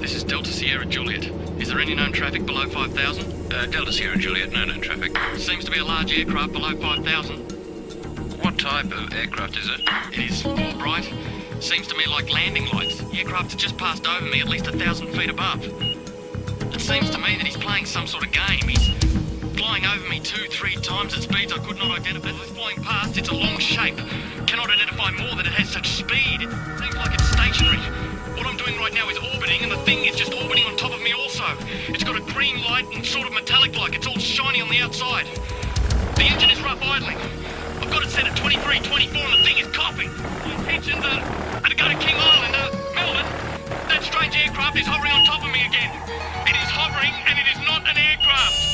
This is Delta Sierra Juliet. Is there any known traffic below 5,000? Delta Sierra Juliet, no known traffic. Seems to be a large aircraft below 5,000. What type of aircraft is it? It is bright. Seems to me like landing lights. The aircraft has just passed over me at least 1,000 feet above. It seems to me that he's playing some sort of game. He's flying over me 2-3 times at speeds I could not identify. As it's flying past, it's a long shape. Cannot identify more that it has such speed. It seems like it's stationary. What I'm doing right now is orbiting, and the thing is just orbiting on top of me also. It's got a green light and sort of metallic-like. It's all shiny on the outside. The engine is rough idling. I've got it set at 23, 24, and the thing is coughing. My intentions are to go to King Island, Melbourne. That strange aircraft is hovering on top of me again. It is hovering, and it is not an aircraft.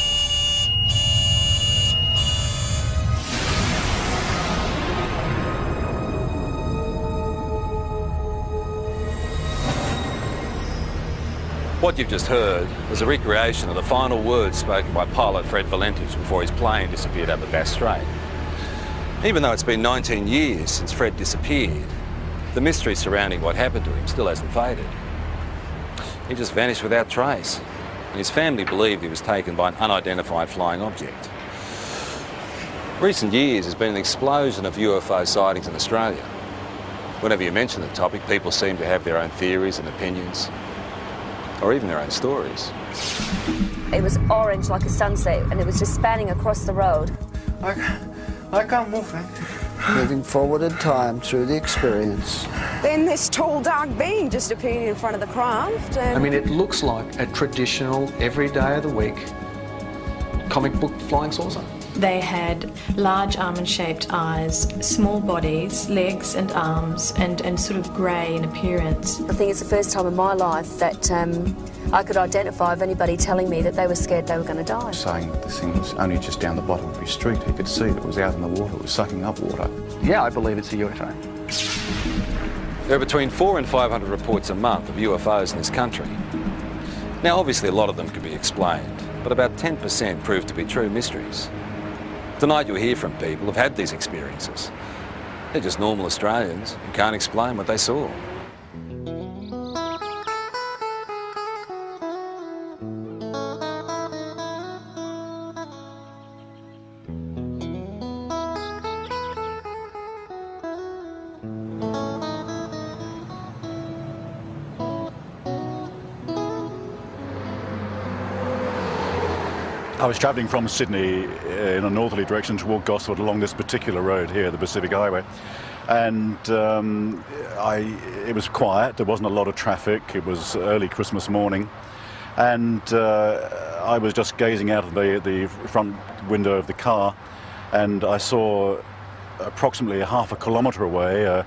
What you've just heard was a recreation of the final words spoken by pilot Fred Valentich before his plane disappeared over Bass Strait. Even though it's been 19 years since Fred disappeared, the mystery surrounding what happened to him still hasn't faded. He just vanished without trace, and his family believed he was taken by an unidentified flying object. Recent years has been an explosion of UFO sightings in Australia. Whenever you mention the topic, people seem to have their own theories and opinions, or even their own stories. It was orange like a sunset, and it was just spanning across the road. I can't move, man. Moving forward in time through the experience. Then this tall, dark being just appeared in front of the craft. I mean, it looks like a traditional, every day of the week, comic book flying saucer. They had large almond-shaped eyes, small bodies, legs and arms, and sort of grey in appearance. I think it's the first time in my life that I could identify of anybody telling me that they were scared they were going to die. Saying that this thing was only just down the bottom of his street. He could see that it was out in the water, it was sucking up water. Yeah, I believe it's a UFO. There are between 400 and 500 reports a month of UFOs in this country. Now, obviously, a lot of them can be explained, but about 10% prove to be true mysteries. Tonight you'll hear from people who've had these experiences. They're just normal Australians who can't explain what they saw. I was travelling from Sydney in a northerly direction toward Gosford along this particular road here, the Pacific Highway, and it was quiet. There wasn't a lot of traffic. It was early Christmas morning, and I was just gazing out of the front window of the car, and I saw approximately half a kilometre away a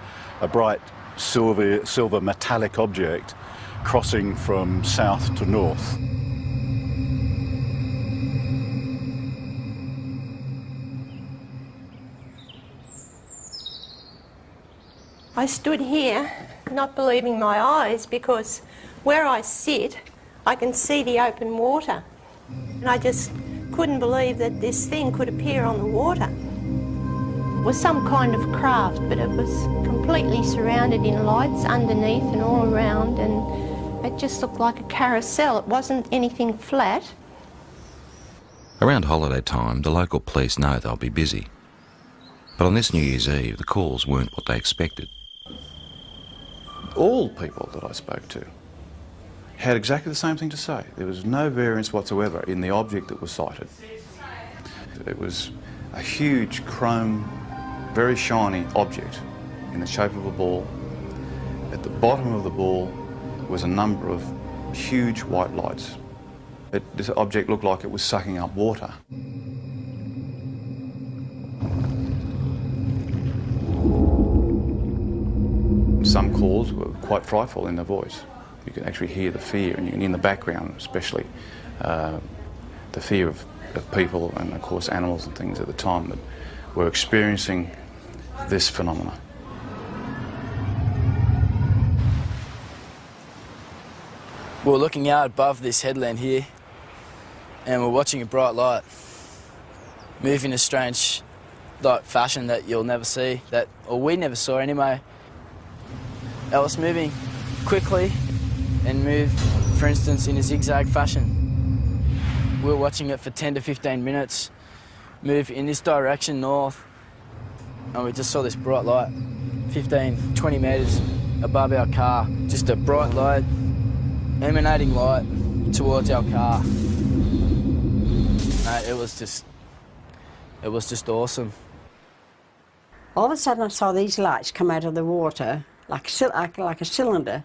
bright silver metallic object crossing from south to north. I stood here not believing my eyes, because where I sit I can see the open water, and I just couldn't believe that this thing could appear on the water. It was some kind of craft, but it was completely surrounded in lights underneath and all around, and it just looked like a carousel. It wasn't anything flat. Around holiday time, the local police know they'll be busy. But on this New Year's Eve, the calls weren't what they expected. All people that I spoke to had exactly the same thing to say. There was no variance whatsoever in the object that was sighted. It was a huge chrome, very shiny object in the shape of a ball. At the bottom of the ball was a number of huge white lights. This object looked like it was sucking up water. Some calls were quite frightful in their voice. You could actually hear the fear, and in the background especially, the fear of people and of course animals and things at the time that were experiencing this phenomena. We're looking out above this headland here, and we're watching a bright light move in a strange fashion that you'll never see, or we never saw anyway. It was moving quickly and moved for instance, in a zigzag fashion. We were watching it for 10 to 15 minutes, move in this direction north, and we just saw this bright light, 15, 20 metres above our car. Just a bright light, emanating light towards our car. It was just awesome. All of a sudden I saw these lights come out of the water like a cylinder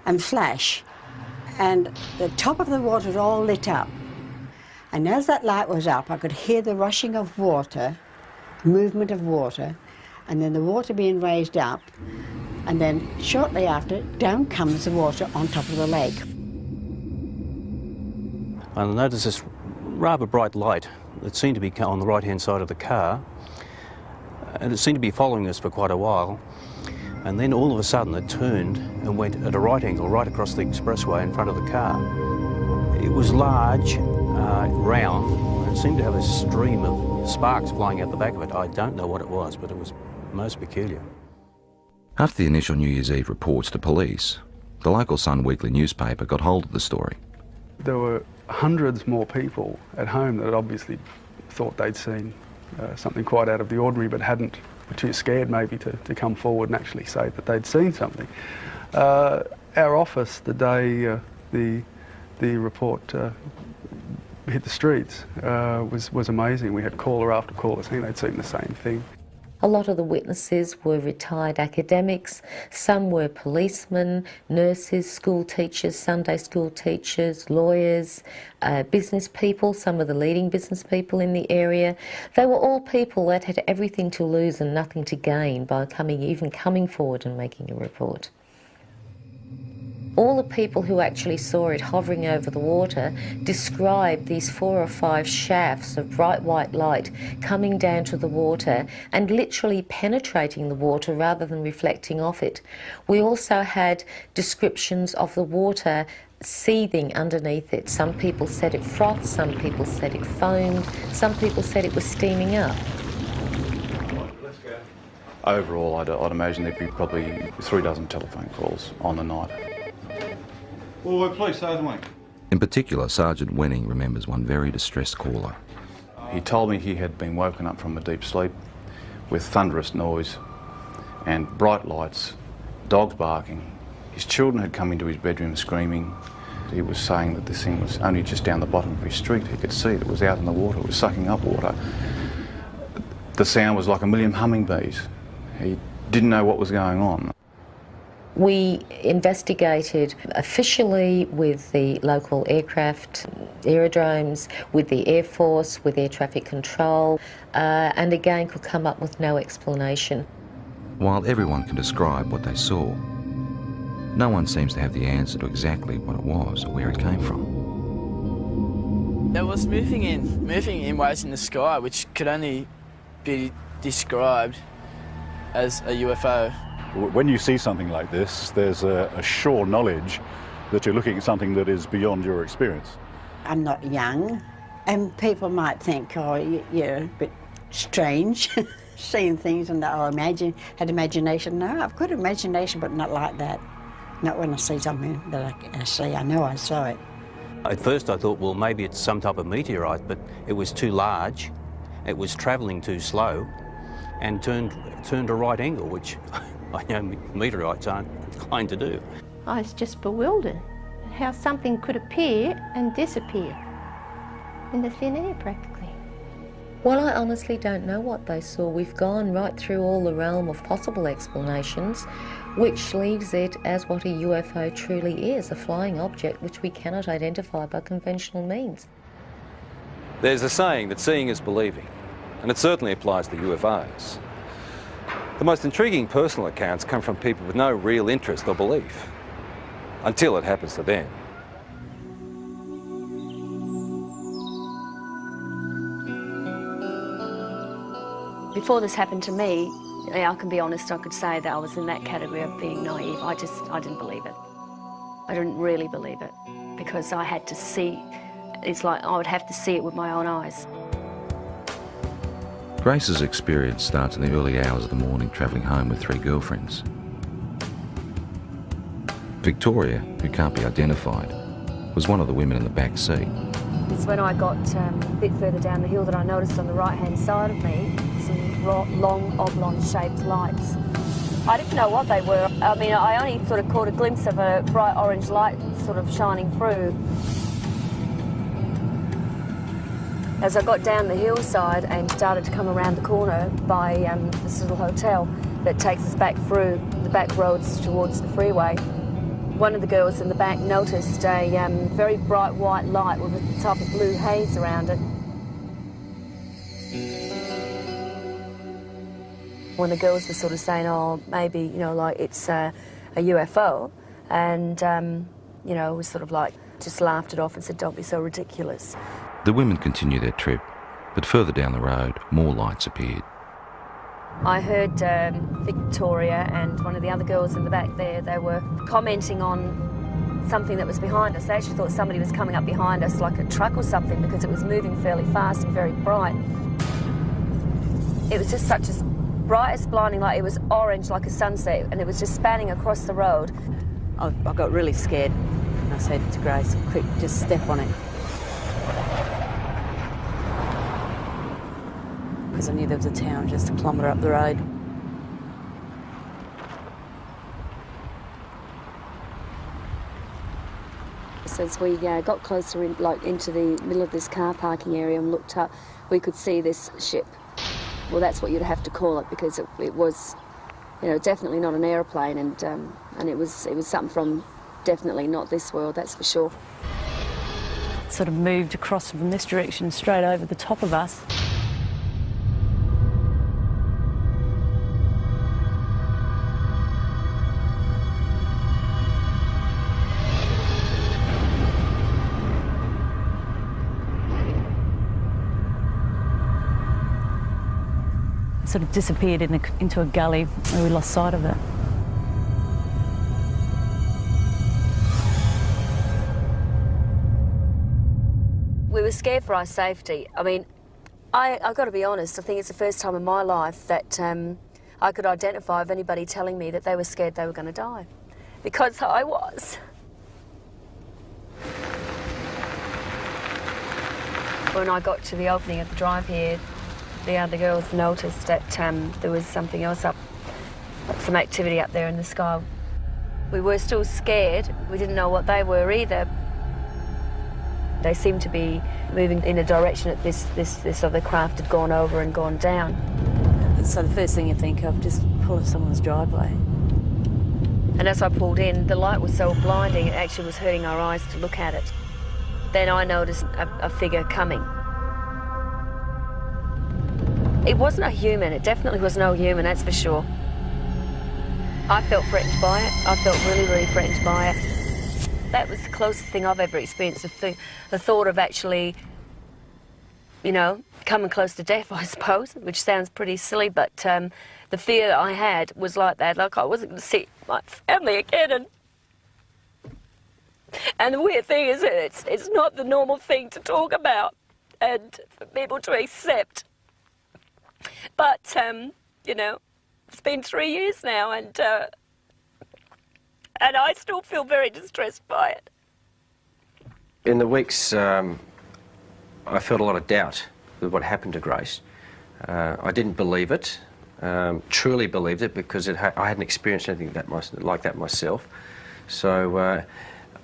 and flash, and the top of the water was all lit up. And as that light was up, I could hear the rushing of water, movement of water, and then the water being raised up, and then shortly after, down comes the water on top of the lake. I noticed this rather bright light that seemed to be on the right-hand side of the car, and it seemed to be following us for quite a while. And then all of a sudden it turned and went at a right angle right across the expressway in front of the car. It was large, round, and it seemed to have a stream of sparks flying out the back of it. I don't know what it was, but it was most peculiar. After the initial New Year's Eve reports to police, the local Sun Weekly newspaper got hold of the story. There were hundreds more people at home that obviously thought they'd seen something quite out of the ordinary, but were too scared maybe to come forward and actually say that they'd seen something. Our office, the day the report hit the streets, was amazing. We had caller after caller saying they'd seen the same thing. A lot of the witnesses were retired academics, some were policemen, nurses, school teachers, Sunday school teachers, lawyers, business people, some of the leading business people in the area. They were all people that had everything to lose and nothing to gain by even coming forward and making a report. All the people who actually saw it hovering over the water described these 4 or 5 shafts of bright white light coming down to the water and literally penetrating the water rather than reflecting off it. We also had descriptions of the water seething underneath it. Some people said it frothed, some people said it foamed, some people said it was steaming up. Overall, I'd imagine there'd be probably 3 dozen telephone calls on the night. Well, please, Sergeant Wenning. In particular, Sergeant Wenning remembers one very distressed caller. He told me he had been woken up from a deep sleep with thunderous noise and bright lights, dogs barking. His children had come into his bedroom screaming. He was saying that this thing was only just down the bottom of his street. He could see it was out in the water, it was sucking up water. The sound was like a million hummingbees. He didn't know what was going on. We investigated officially with the local aircraft, aerodromes, with the Air Force, with air traffic control, and again could come up with no explanation. While everyone can describe what they saw, no one seems to have the answer to exactly what it was or where it came from. It was moving in waves in the sky, which could only be described as a UFO. When you see something like this, there's a sure knowledge that you're looking at something that is beyond your experience. I'm not young, and people might think, oh, you're a bit strange, seeing things and had imagination. No, I've got imagination, but not like that. Not when I see something that I see. I know I saw it. At first I thought, well, maybe it's some type of meteorite, but it was too large, it was travelling too slow, and turned a right angle, which I know meteorites aren't inclined to do. I was just bewildered how something could appear and disappear in the thin air practically. Well, I honestly don't know what they saw. We've gone right through all the realm of possible explanations, which leaves it as what a UFO truly is, a flying object which we cannot identify by conventional means. There's a saying that seeing is believing, and it certainly applies to UFOs. The most intriguing personal accounts come from people with no real interest or belief, until it happens to them. Before this happened to me, I can be honest, I could say that I was in that category of being naive. I didn't believe it. I didn't really believe it, because I had to see, it's like I would have to see it with my own eyes. Grace's experience starts in the early hours of the morning travelling home with 3 girlfriends. Victoria, who can't be identified, was one of the women in the back seat. It's when I got a bit further down the hill that I noticed on the right-hand side of me some long oblong-shaped lights. I didn't know what they were. I mean, I only sort of caught a glimpse of a bright orange light sort of shining through. As I got down the hillside and started to come around the corner by this little hotel that takes us back through the back roads towards the freeway, one of the girls in the back noticed a very bright white light with a type of blue haze around it. When the girls were sort of saying, oh, maybe, you know, like it's a UFO, and, you know, we sort of like just laughed it off and said, don't be so ridiculous. The women continued their trip, but further down the road, more lights appeared. I heard Victoria and one of the other girls in the back there, they were commenting on something that was behind us. They actually thought somebody was coming up behind us, like a truck or something, because it was moving fairly fast and very bright. It was just such a bright as blinding light. It was orange like a sunset, and it was just spanning across the road. I got really scared, and I said to Grace, quick, just step on it. Because I knew there was a town just a kilometre up the road. As we got closer into the middle of this car parking area and looked up, we could see this ship. Well, that's what you'd have to call it, because it was, you know, definitely not an aeroplane, and it was something from definitely not this world, that's for sure. It sort of moved across from this direction straight over the top of us. Sort of disappeared into a gully where we lost sight of it. We were scared for our safety. I mean, I've got to be honest, I think it's the first time in my life that I could identify of anybody telling me that they were scared they were going to die. Because I was. When I got to the opening of the drive here, the other girls noticed that there was something else up, some activity up there in the sky. We were still scared. We didn't know what they were either. They seemed to be moving in a direction that this other craft had gone over and gone down. So the first thing you think of, just pull in someone's driveway. And as I pulled in, the light was so blinding, it actually was hurting our eyes to look at it. Then I noticed a figure coming. It wasn't a human, it definitely was no human, that's for sure. I felt threatened by it, I felt really, really threatened by it. That was the closest thing I've ever experienced, the thought of actually, you know, coming close to death, I suppose, which sounds pretty silly, but the fear I had was like that, like I wasn't going to see my family again. And the weird thing is that it's not the normal thing to talk about and for people to accept. But, you know, it's been 3 years now, and I still feel very distressed by it. In the weeks, I felt a lot of doubt with what happened to Grace. I didn't believe it, truly believed it, because I hadn't experienced anything like that myself. So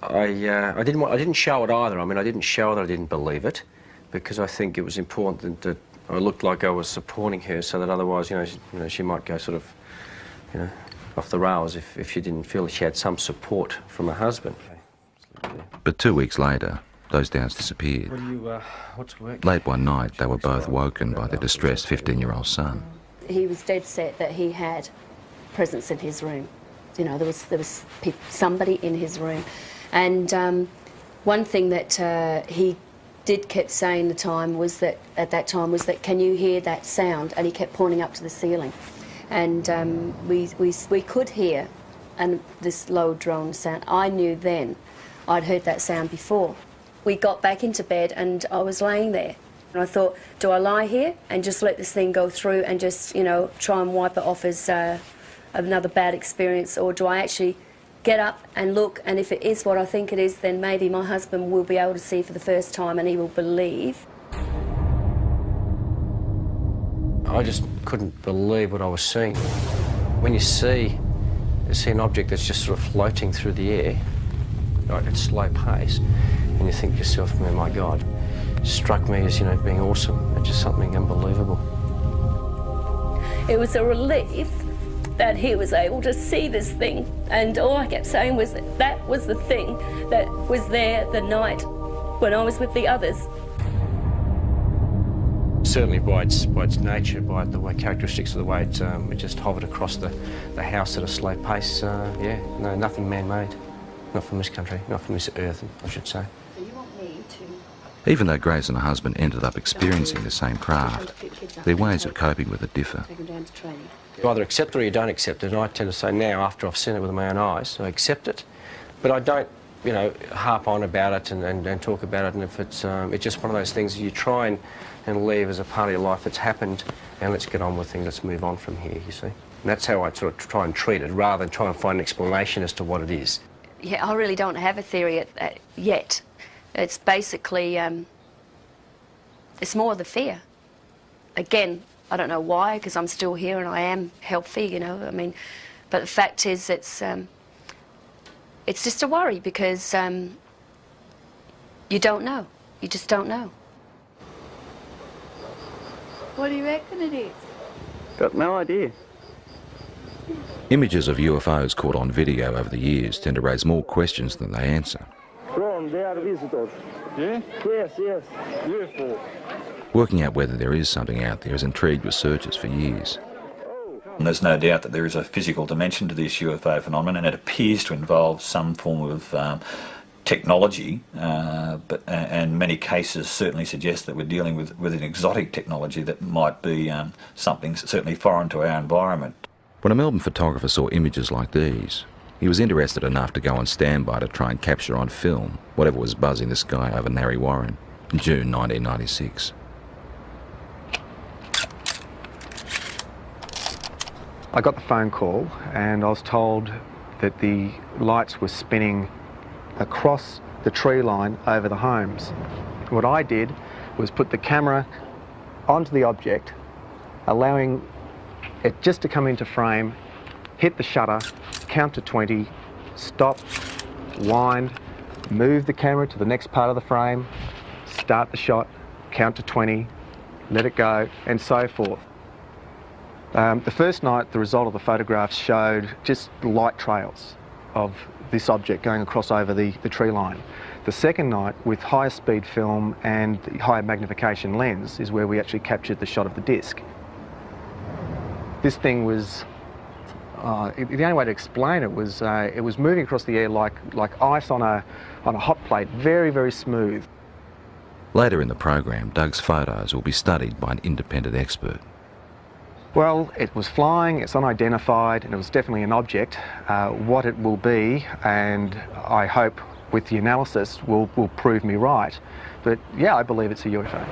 I didn't show it either. I mean, I didn't show that I didn't believe it, because I think it was important that I looked like I was supporting her, so that otherwise, you know, she might go sort of, you know, off the rails if she didn't feel she had some support from her husband. But 2 weeks later, those doubts disappeared. What's work? Late one night, they were both woken by their distressed 15-year-old son. He was dead set that he had presence in his room. You know, there was somebody in his room. And one thing that he kept saying at that time was that, can you hear that sound? And he kept pointing up to the ceiling. And we could hear this low drone sound. I knew then I'd heard that sound before. We got back into bed and I was laying there. And I thought, do I lie here and just let this thing go through and just, you know, try and wipe it off as another bad experience, or do I actually get up and look, and if it is what I think it is, then maybe my husband will be able to see for the first time and he will believe. I just couldn't believe what I was seeing. When you see an object that's just sort of floating through the air, like at slow pace, and you think to yourself, oh my God, it struck me as, you know, being awesome. It's just something unbelievable. It was a relief that he was able to see this thing, and all I kept saying was that was the thing that was there the night when I was with the others. Certainly by its nature, by the way, characteristics of the way it just hovered across the house at a slow pace, yeah, no, nothing man-made. Not from this country, not from this earth, I should say. So you want me to... Even though Grace and her husband ended up experiencing the same craft, their ways of coping with it differ. Take them down to training. You either accept it or you don't accept it, and I tend to say now, after I've seen it with my own eyes, I accept it, but I don't, you know, harp on about it and talk about it, and if it's just one of those things you try and leave as a part of your life that's happened, and let's get on with things, let's move on from here, you see. And that's how I sort of try and treat it, rather than try and find an explanation as to what it is. Yeah, I really don't have a theory yet. It's basically, it's more the fear. Again, I don't know why, because I'm still here and I am healthy, you know, I mean, but the fact is it's just a worry because you don't know. You just don't know. What do you reckon it is? Got no idea. Images of UFOs caught on video over the years tend to raise more questions than they answer. Ron, they are visitors. Yeah? Yes, yes. UFO. Working out whether there is something out there has intrigued researchers for years. And there's no doubt that there is a physical dimension to this UFO phenomenon, and it appears to involve some form of technology, and many cases certainly suggest that we're dealing with an exotic technology that might be something certainly foreign to our environment. When a Melbourne photographer saw images like these, he was interested enough to go on standby to try and capture on film whatever was buzzing the sky over Narre Warren in June 1996. I got the phone call and I was told that the lights were spinning across the tree line over the homes. What I did was put the camera onto the object, allowing it just to come into frame, hit the shutter, count to 20, stop, wind, move the camera to the next part of the frame, start the shot, count to 20, let it go, and so forth. The first night, the result of the photographs showed just light trails of this object going across over the tree line. The second night, with higher speed film and the higher magnification lens, is where we actually captured the shot of the disc. This thing was, the only way to explain it was moving across the air like ice on a hot plate, very, very smooth. Later in the program, Doug's photos will be studied by an independent expert. Well, it was flying, it's unidentified, and it was definitely an object. What it will be, and I hope with the analysis will prove me right. But yeah, I believe it's a UFO.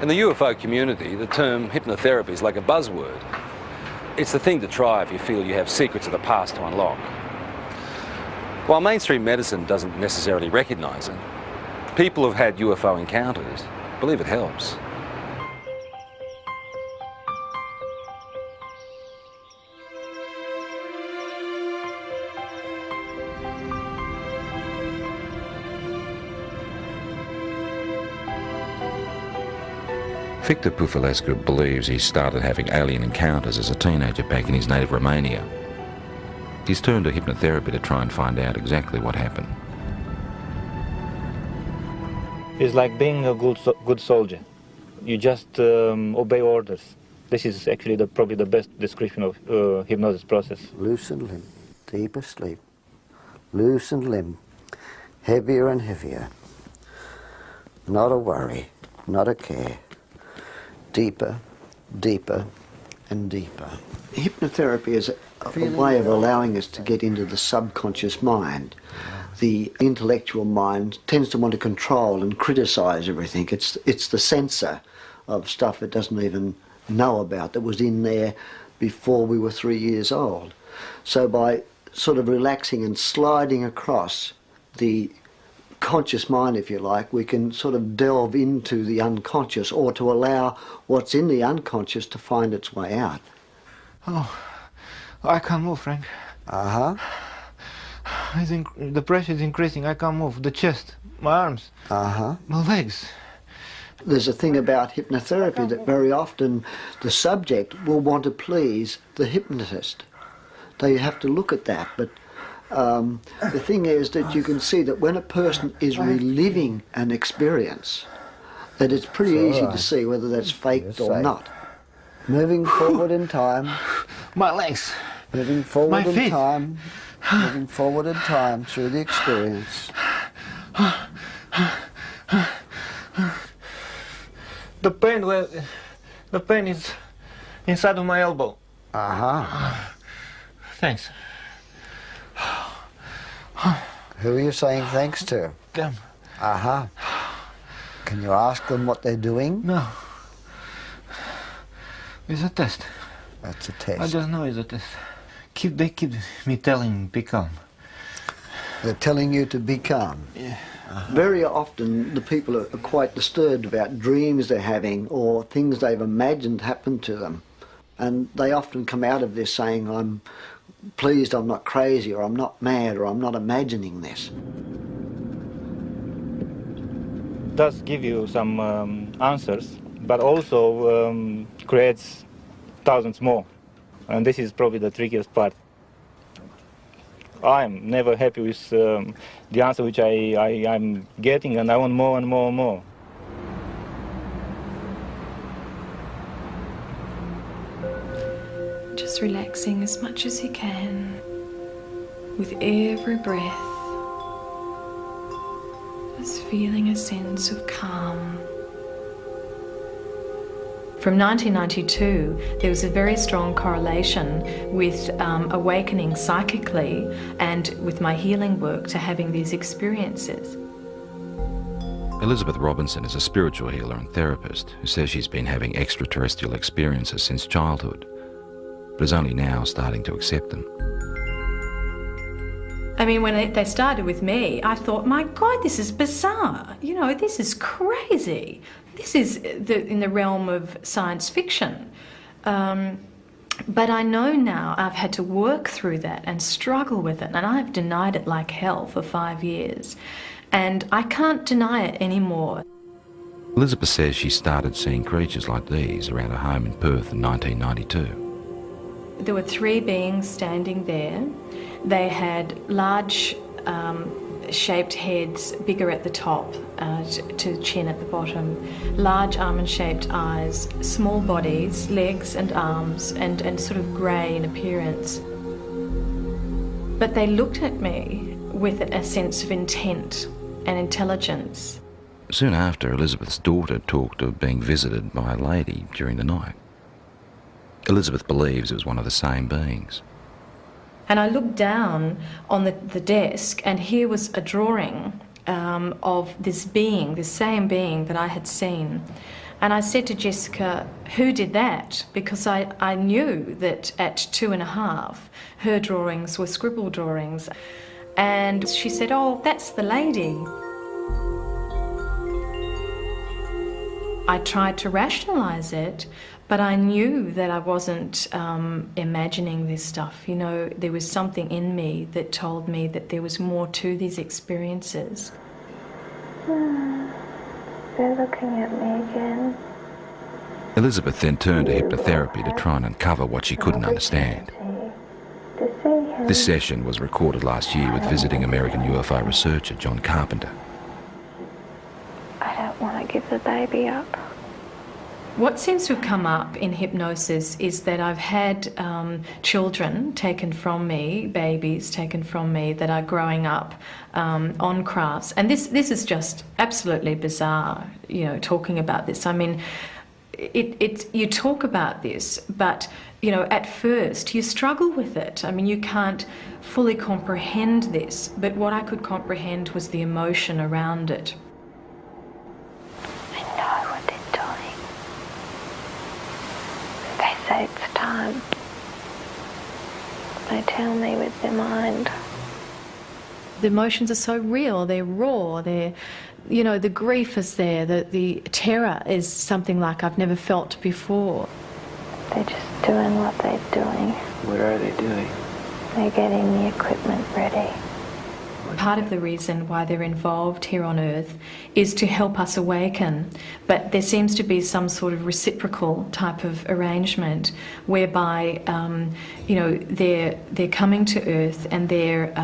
In the UFO community, the term hypnotherapy is like a buzzword. It's the thing to try if you feel you have secrets of the past to unlock. While mainstream medicine doesn't necessarily recognise it, people who've had UFO encounters believe it helps. Victor Pufulescu believes he started having alien encounters as a teenager back in his native Romania. He's turned to hypnotherapy to try and find out exactly what happened. It's like being a good soldier. You just obey orders. This is actually probably the best description of hypnosis process. Loosen limb, deeper sleep. Loosen limb, heavier and heavier. Not a worry, not a care. Deeper, deeper, and deeper. Hypnotherapy is a way of allowing us to get into the subconscious mind. The intellectual mind tends to want to control and criticise everything. It's the censor of stuff it doesn't even know about that was in there before we were 3 years old. So by sort of relaxing and sliding across the conscious mind, if you like, we can sort of delve into the unconscious, or to allow what's in the unconscious to find its way out. Oh, I can't move, Frank. Uh-huh. The pressure is increasing. I can't move. The chest, my arms, my legs. There's a thing about hypnotherapy that very often the subject will want to please the hypnotist. So you have to look at that. But the thing is that you can see that when a person is reliving an experience, that it's pretty easy to see whether that's faked or not. Moving forward in time. My legs. Moving forward My in feet. time. Moving forward in time through the experience. The pain is inside of my elbow. Thanks. Who are you saying thanks to? Them. Can you ask them what they're doing? No. It's a test. That's a test. I just know it's a test. They keep me telling be calm. They're telling you to be calm. Yeah. Very often the people are quite disturbed about dreams they're having or things they've imagined happen to them. And they often come out of this saying, I'm pleased I'm not crazy, or I'm not mad, or I'm not imagining this. It does give you some answers, but also creates thousands more. And this is probably the trickiest part. I'm never happy with the answer which I'm getting, and I want more and more and more. Just relaxing as much as you can with every breath. Just feeling a sense of calm. From 1992, there was a very strong correlation with awakening psychically and with my healing work to having these experiences. Elizabeth Robinson is a spiritual healer and therapist who says she's been having extraterrestrial experiences since childhood, but is only now starting to accept them. I mean, when they started with me, I thought, my God, this is bizarre. You know, this is crazy. This is in the realm of science fiction. But I know now I've had to work through that and struggle with it, and I've denied it like hell for 5 years. And I can't deny it anymore. Elizabeth says she started seeing creatures like these around her home in Perth in 1992. There were 3 beings standing there. They had large shaped heads, bigger at the top to chin at the bottom, large almond-shaped eyes, small bodies, legs and arms, and sort of grey in appearance. But they looked at me with a sense of intent and intelligence. Soon after, Elizabeth's daughter talked of being visited by a lady during the night. Elizabeth believes it was one of the same beings. And I looked down on the desk, and here was a drawing of this being, this same being that I had seen. And I said to Jessica, who did that? Because I knew that at 2.5, her drawings were scribble drawings. And she said, oh, that's the lady. I tried to rationalise it, but I knew that I wasn't imagining this stuff. You know, there was something in me that told me that there was more to these experiences. They're looking at me again. Elizabeth then turned to hypnotherapy to try and uncover what she couldn't understand. This session was recorded last year with visiting American UFO researcher John Carpenter. I don't want to give the baby up. What seems to have come up in hypnosis is that I've had children taken from me, babies taken from me that are growing up on crafts. And this is just absolutely bizarre, you know, talking about this. I mean, you talk about this, but, you know, at first you struggle with it. I mean, you can't fully comprehend this, but what I could comprehend was the emotion around it. They say it's time. they tell me with their mind. The emotions are so real, they're raw, the grief is there, the terror is something like I've never felt before. They're just doing what they're doing. What are they doing? They're getting the equipment ready. Part of the reason why they're involved here on Earth is to help us awaken, but there seems to be some sort of reciprocal type of arrangement whereby, they're coming to Earth and they're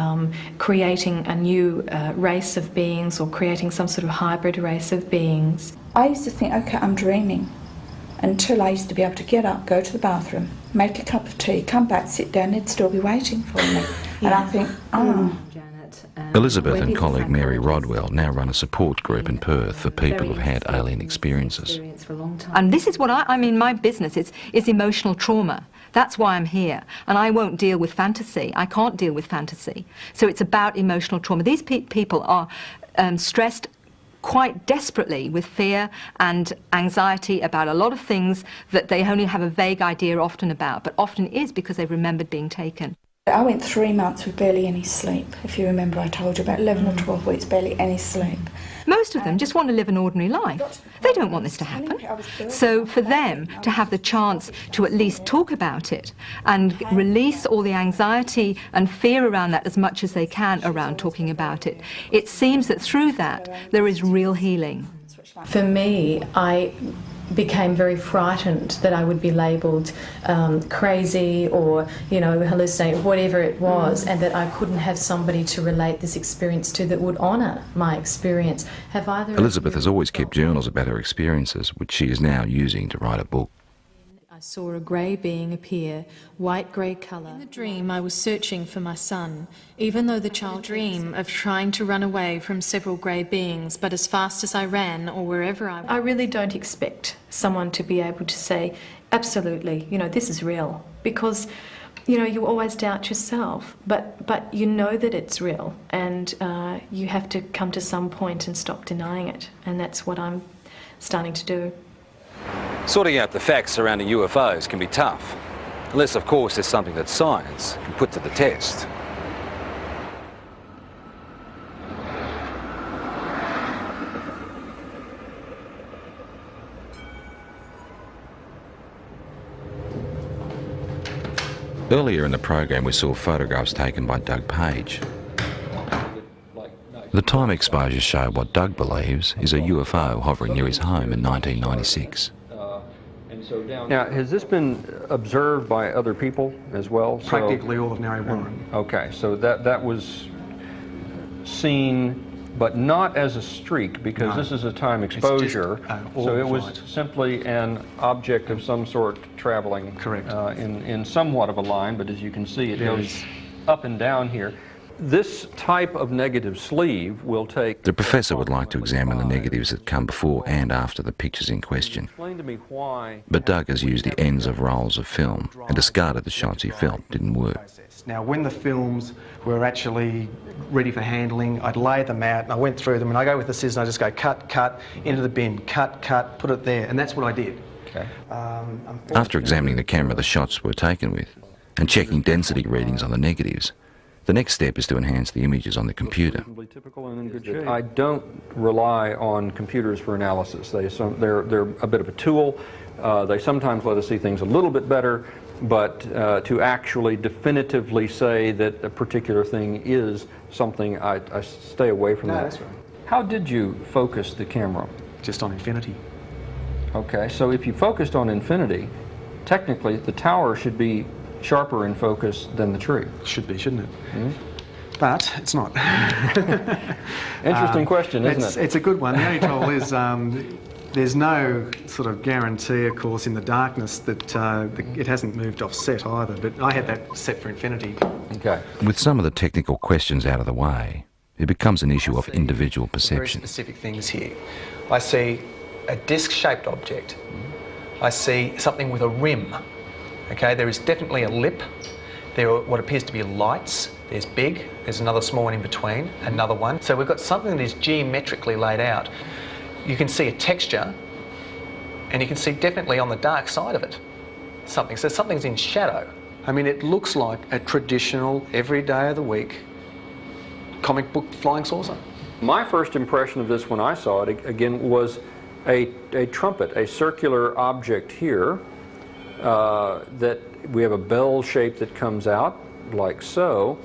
creating a new race of beings, or creating some sort of hybrid race of beings. I used to think, okay, I'm dreaming, until I used to be able to get up, go to the bathroom, make a cup of tea, come back, sit down, they'd still be waiting for me. And I think, oh. Elizabeth and colleague Mary Rodwell now run a support group in Perth for people who've had alien experiences. And this is what I mean, my business is emotional trauma. That's why I'm here. And I won't deal with fantasy. I can't deal with fantasy. So it's about emotional trauma. These people are stressed quite desperately with fear and anxiety about a lot of things that they only have a vague idea often about, but often is because they've remembered being taken. I went 3 months with barely any sleep. If you remember, I told you about 11 or 12 weeks, barely any sleep. Most of them just want to live an ordinary life. They don't want this to happen. So for them to have the chance to at least talk about it and release all the anxiety and fear around that as much as they can around talking about it, it seems that through that there is real healing. For me, I became very frightened that I would be labelled crazy or, hallucinate, whatever it was, and that I couldn't have somebody to relate this experience to that would honour my experience. Have either Elizabeth has always kept journals about her experiences, which she is now using to write a book. I saw a grey being appear, white-grey colour. In the dream, I was searching for my son, even though the child dream of trying to run away from several grey beings, but as fast as I ran or wherever I really don't expect someone to be able to say, absolutely, this is real, because, you always doubt yourself, but you know that it's real, and you have to come to some point and stop denying it, and that's what I'm starting to do. Sorting out the facts surrounding UFOs can be tough, unless of course there's something that science can put to the test. Earlier in the program we saw photographs taken by Doug Page. The time exposures show what Doug believes is a UFO hovering near his home in 1996. Now, has this been observed by other people as well? Practically all of Narre Warren. Okay, so that was seen, but not as a streak, because this is a time exposure. So it was simply an object of some sort traveling. Correct. In somewhat of a line, but as you can see, it goes up and down here. This type of negative sleeve will take... The professor would like to examine the negatives that come before and after the pictures in question. Explain to me why... But Doug has used the ends of rolls of film and discarded the shots he felt didn't work. Now, when the films were actually ready for handling, I'd lay them out and I went through them and I go with the scissors and I just go cut, cut, into the bin, cut, cut, put it there, and that's what I did. Okay. After examining the camera the shots were taken with and checking density readings on the negatives, the next step is to enhance the images on the computer. I don't rely on computers for analysis. They're a bit of a tool. They sometimes let us see things a little bit better, but to actually definitively say that a particular thing is something, I stay away from that. That's right. How did you focus the camera? Just on infinity. Okay, so if you focused on infinity, technically the tower should be sharper in focus than the tree. Should be, shouldn't it? Mm-hmm. But it's not. Interesting question, isn't it? It's a good one. The only trouble is there's no sort of guarantee, of course, in the darkness that it hasn't moved off set either, but I had that set for infinity. Okay. With some of the technical questions out of the way, it becomes an issue of individual perception. Very specific things here. I see a disc-shaped object. I see something with a rim. Okay, there is definitely a lip. There are what appears to be lights. There's big, there's another small one in between, another one. So we've got something that is geometrically laid out. You can see a texture, and you can see definitely on the dark side of it something. So something's in shadow. I mean, it looks like a traditional, every day of the week, comic book flying saucer. My first impression of this when I saw it, again, was a trumpet, a circular object here that we have a bell shape that comes out like so.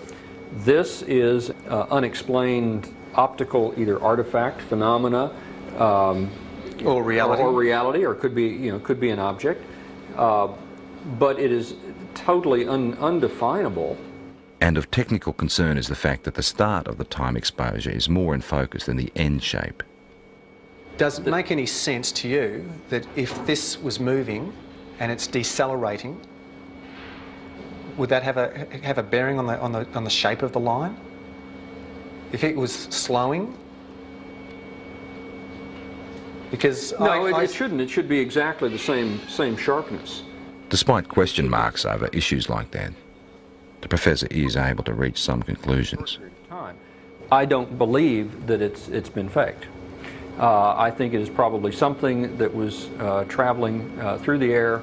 This is unexplained optical either artifact, phenomena, or reality, or could be an object, but it is totally undefinable. And of technical concern is the fact that the start of the time exposure is more in focus than the end shape. Does it make any sense to you that if this was moving and it's decelerating, would that have a bearing on the shape of the line? If it was slowing? Because no, it shouldn't. It should be exactly the same sharpness. Despite question marks over issues like that, the professor is able to reach some conclusions. I don't believe that it's been faked. I think it is probably something that was traveling through the air.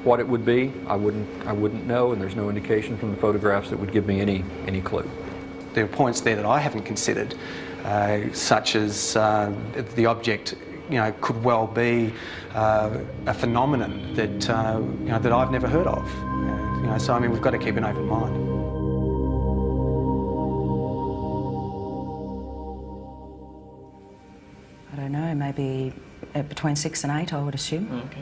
What it would be, I wouldn't know, and there's no indication from the photographs that would give me any clue. There are points there that I haven't considered, such as the object, could well be a phenomenon that that I've never heard of. So I mean, we've got to keep an open mind. I don't know, maybe between 6 and 8, I would assume. Okay.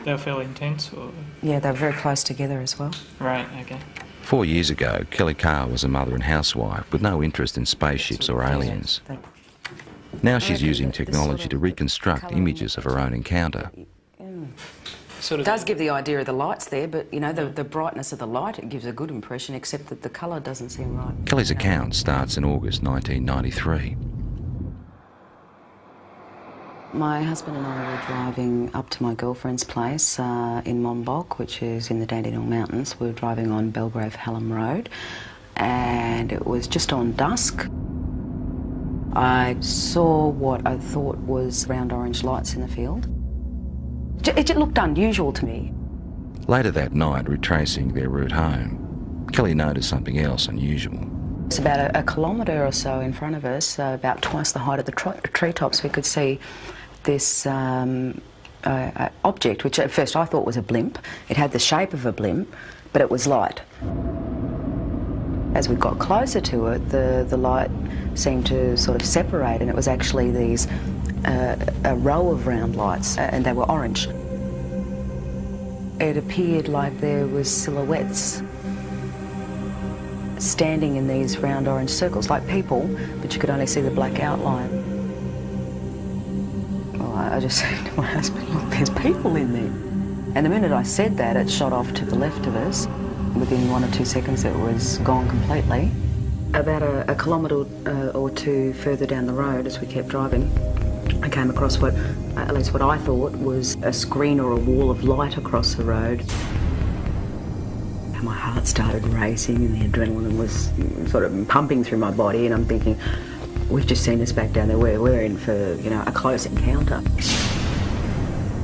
They were fairly intense, or? Yeah, they were very close together as well. Right, okay. 4 years ago, Kelly Carr was a mother and housewife with no interest in spaceships or aliens. Now she's using technology to reconstruct images of her own encounter. It does give the idea of the lights there, but the brightness of the light, it gives a good impression, except that the colour doesn't seem right. Kelly's account starts in August 1993. My husband and I were driving up to my girlfriend's place in Monbulk, which is in the Dandenong Mountains. We were driving on Belgrave Hallam Road, and it was just on dusk. I saw what I thought was round orange lights in the field. It looked unusual to me. Later that night, retracing their route home, Kelly noticed something else unusual. It's about a kilometre or so in front of us, about twice the height of the treetops. We could see this object, which at first I thought was a blimp. It had the shape of a blimp, but it was light. As we got closer to it, the light seemed to sort of separate, and it was actually these a row of round lights, and they were orange. It appeared like there was silhouettes standing in these round orange circles, like people, but you could only see the black outline. Well, I just said to my husband, look, there's people in there. And the minute I said that, it shot off to the left of us. Within 1 or 2 seconds, it was gone completely. About a kilometre or two further down the road, as we kept driving, I came across at least what I thought was a screen or a wall of light across the road. And my heart started racing and the adrenaline was sort of pumping through my body, and I'm thinking, we've just seen us back down there, we're in for, a close encounter.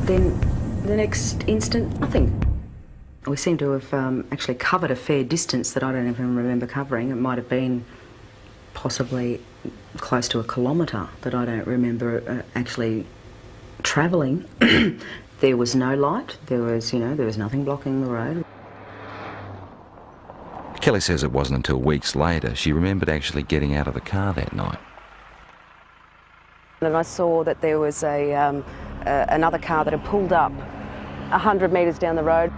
Then the next instant, nothing. We seem to have actually covered a fair distance that I don't even remember covering. It might have been possibly close to a kilometre that I don't remember actually travelling. There was no light. There was nothing blocking the road. Kelly says it wasn't until weeks later she remembered actually getting out of the car that night. And I saw that there was another car that had pulled up 100 metres down the road.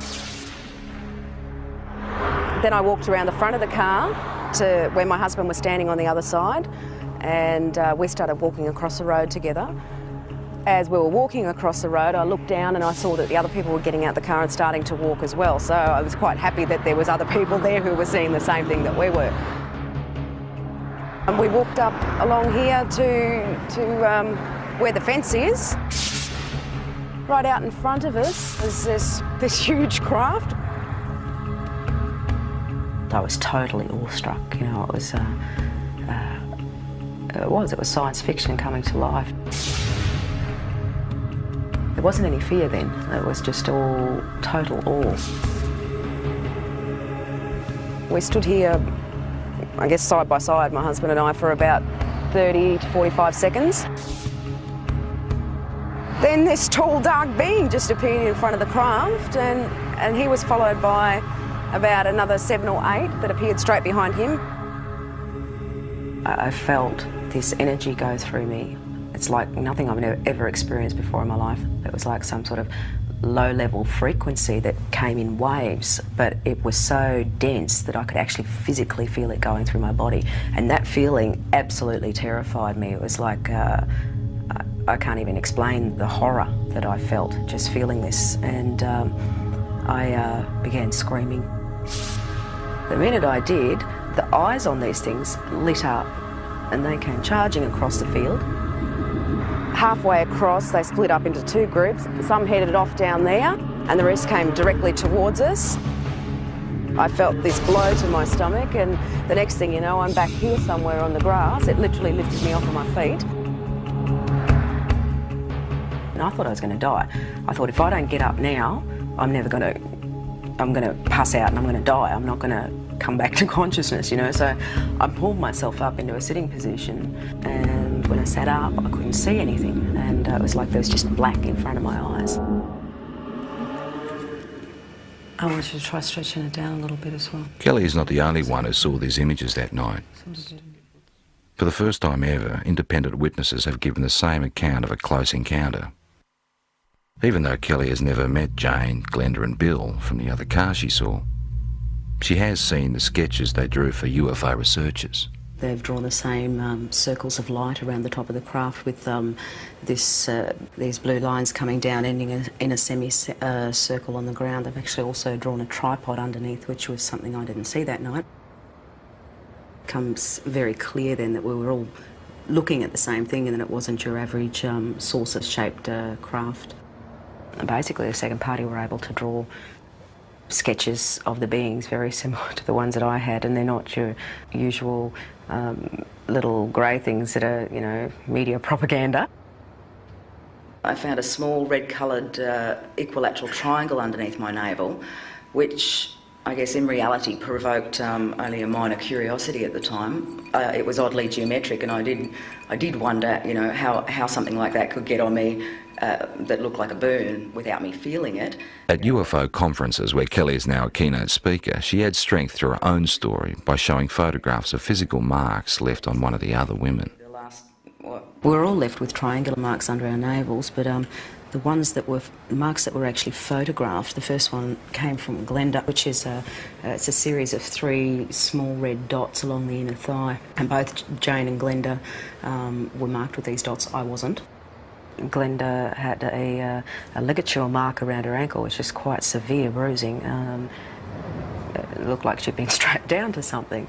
Then I walked around the front of the car to where my husband was standing on the other side, and we started walking across the road together. As we were walking across the road, I looked down and I saw that the other people were getting out the car and starting to walk as well. So I was quite happy that there was other people there who were seeing the same thing that we were. And we walked up along here to where the fence is. Right out in front of us is this huge craft. I was totally awestruck, it was science fiction coming to life. There wasn't any fear then, it was just all total awe. We stood here, I guess side by side, my husband and I, for about 30 to 45 seconds. Then this tall, dark being just appeared in front of the craft, and he was followed by about another 7 or 8 that appeared straight behind him. I felt this energy go through me. It's like nothing I've ever experienced before in my life. It was like some sort of low-level frequency that came in waves, but it was so dense that I could actually physically feel it going through my body. And that feeling absolutely terrified me. It was like, I can't even explain the horror that I felt just feeling this. And I began screaming. The minute I did, the eyes on these things lit up and they came charging across the field. Halfway across, they split up into 2 groups. Some headed off down there and the rest came directly towards us. I felt this blow to my stomach, and the next thing you know, I'm back here somewhere on the grass. It literally lifted me off of my feet. And I thought I was going to die. I thought if I don't get up now, I'm going to pass out and I'm going to die. I'm not going to come back to consciousness, you know. So I pulled myself up into a sitting position, and when I sat up, I couldn't see anything, and it was like there was just black in front of my eyes. I want you to try stretching it down a little bit as well. Kelly is not the only one who saw these images that night. For the first time ever, independent witnesses have given the same account of a close encounter. Even though Kelly has never met Jane, Glenda and Bill from the other car she saw, she has seen the sketches they drew for UFO researchers. They've drawn the same circles of light around the top of the craft with these blue lines coming down, ending in a semicircle on the ground. They've actually also drawn a tripod underneath, which was something I didn't see that night. It becomes very clear then that we were all looking at the same thing and that it wasn't your average saucer-shaped craft. And basically, the second party were able to draw sketches of the beings very similar to the ones that I had, and they're not your usual little grey things that are, you know, media propaganda. I found a small red-coloured equilateral triangle underneath my navel, which I guess in reality provoked only a minor curiosity at the time. It was oddly geometric, and I did wonder, you know, how something like that could get on me that looked like a burn without me feeling it. At UFO conferences, where Kelly is now a keynote speaker, she adds strength to her own story by showing photographs of physical marks left on one of the other women. We're all left with triangular marks under our navels, but the ones that were marks that were actually photographed, the first one came from Glenda, which is it's a series of 3 small red dots along the inner thigh, and both Jane and Glenda were marked with these dots. I wasn't. Glenda had a ligature mark around her ankle, which is quite severe bruising. It looked like she'd been strapped down to something.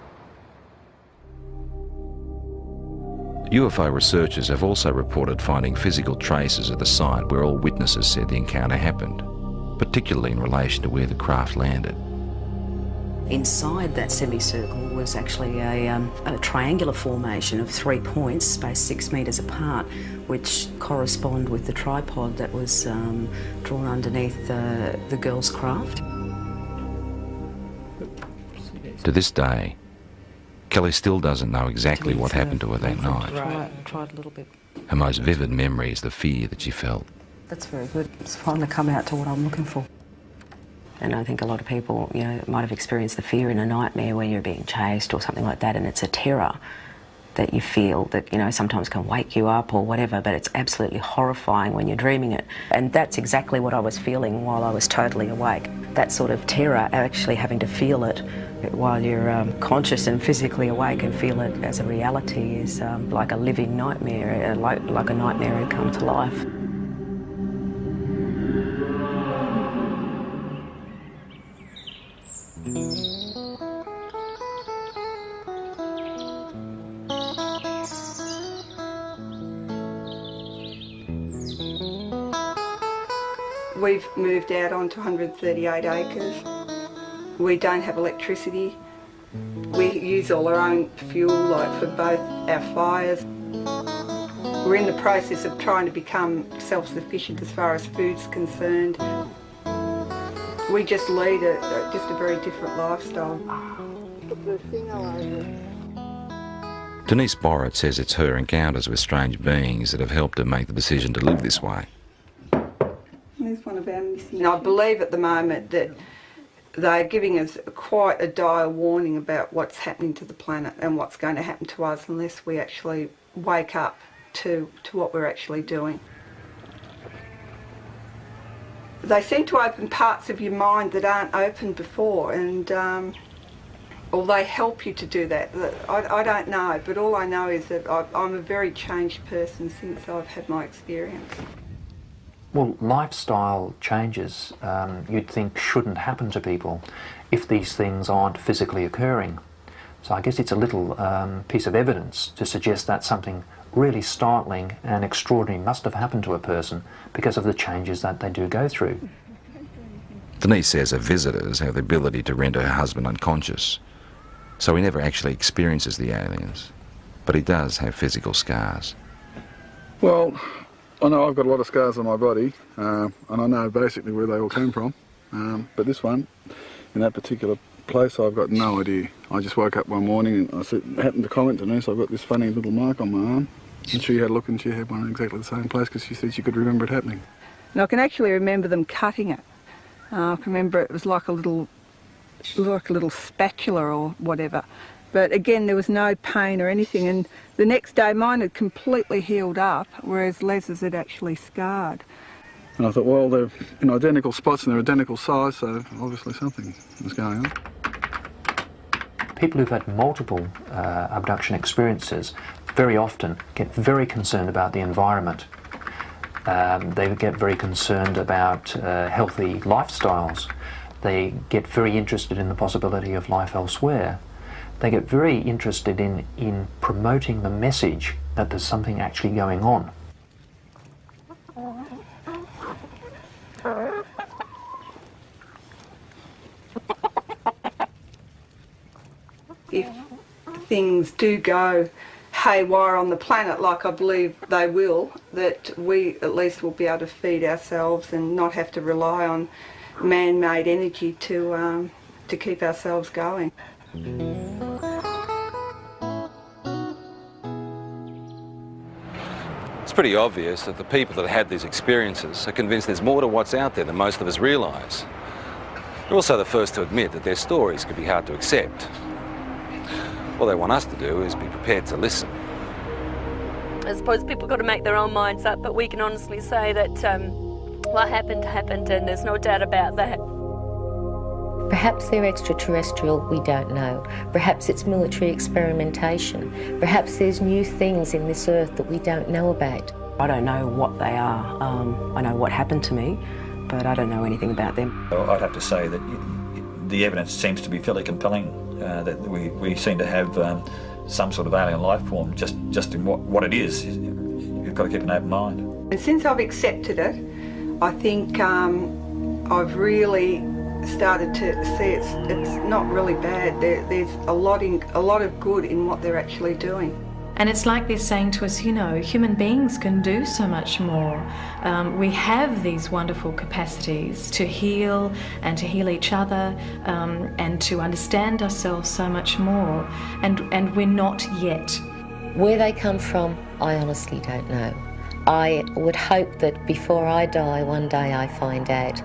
UFO researchers have also reported finding physical traces of the site where all witnesses said the encounter happened, particularly in relation to where the craft landed. Inside that semicircle was actually a triangular formation of 3 points spaced 6 metres apart, which correspond with the tripod that was drawn underneath the girl's craft. To this day, Kelly still doesn't know exactly what happened to her that night. Tried a little bit. Her most vivid memory is the fear that she felt. That's very good. It's finally come out to what I'm looking for. And I think a lot of people, you know, might have experienced the fear in a nightmare where you're being chased or something like that, and it's a terror that you feel that, you know, sometimes can wake you up or whatever, but it's absolutely horrifying when you're dreaming it. And that's exactly what I was feeling while I was totally awake. That sort of terror, actually having to feel it while you're conscious and physically awake and feel it as a reality, is like a living nightmare, like a nightmare had come to life. We've moved out onto 138 acres. We don't have electricity. We use all our own fuel, like for both our fires. We're in the process of trying to become self-sufficient as far as food's concerned. We just lead just a very different lifestyle. Denise Borrett says it's her encounters with strange beings that have helped her make the decision to live this way. There's one of our missing. I believe at the moment that they're giving us quite a dire warning about what's happening to the planet and what's going to happen to us unless we actually wake up to what we're actually doing. They seem to open parts of your mind that aren't opened before, and or they help you to do that. I don't know, but all I know is that I'm a very changed person since I've had my experience. Well, lifestyle changes you'd think shouldn't happen to people if these things aren't physically occurring. So I guess it's a little piece of evidence to suggest that something really startling and extraordinary must have happened to a person because of the changes that they do go through. Denise says her visitors have the ability to render her husband unconscious, so he never actually experiences the aliens, but he does have physical scars. Well, I know I've got a lot of scars on my body, and I know basically where they all came from, but this one, in that particular place, I've got no idea. I just woke up one morning and I happened to comment to Denise, I've got this funny little mark on my arm, and she had a look and she had one in exactly the same place because she said she could remember it happening. And I can actually remember them cutting it. I can remember it was like a little spatula or whatever. But again, there was no pain or anything, and the next day mine had completely healed up, whereas Les's had actually scarred. And I thought, well, they're in identical spots and they're identical size, so obviously something was going on. People who've had multiple abduction experiences very often get very concerned about the environment. They get very concerned about healthy lifestyles. They get very interested in the possibility of life elsewhere. They get very interested in promoting the message that there's something actually going on. If things do go haywire on the planet, like I believe they will, that we at least will be able to feed ourselves and not have to rely on man-made energy to keep ourselves going. It's pretty obvious that the people that had these experiences are convinced there's more to what's out there than most of us realise. They're also the first to admit that their stories could be hard to accept. All they want us to do is be prepared to listen. I suppose people got to make their own minds up, but we can honestly say that what happened, happened, and there's no doubt about that. Perhaps they're extraterrestrial, we don't know. Perhaps it's military experimentation. Perhaps there's new things in this earth that we don't know about. I don't know what they are. I know what happened to me, but I don't know anything about them. I'd have to say that the evidence seems to be fairly compelling, that we seem to have some sort of alien life form just in what it is. You've got to keep an open mind. And since I've accepted it, I think I've really started to see it's not really bad. There's a lot of good in what they're actually doing. And it's like they're saying to us, you know, human beings can do so much more. We have these wonderful capacities to heal and to heal each other and to understand ourselves so much more. And we're not yet. Where they come from, I honestly don't know. I would hope that before I die, one day I find out.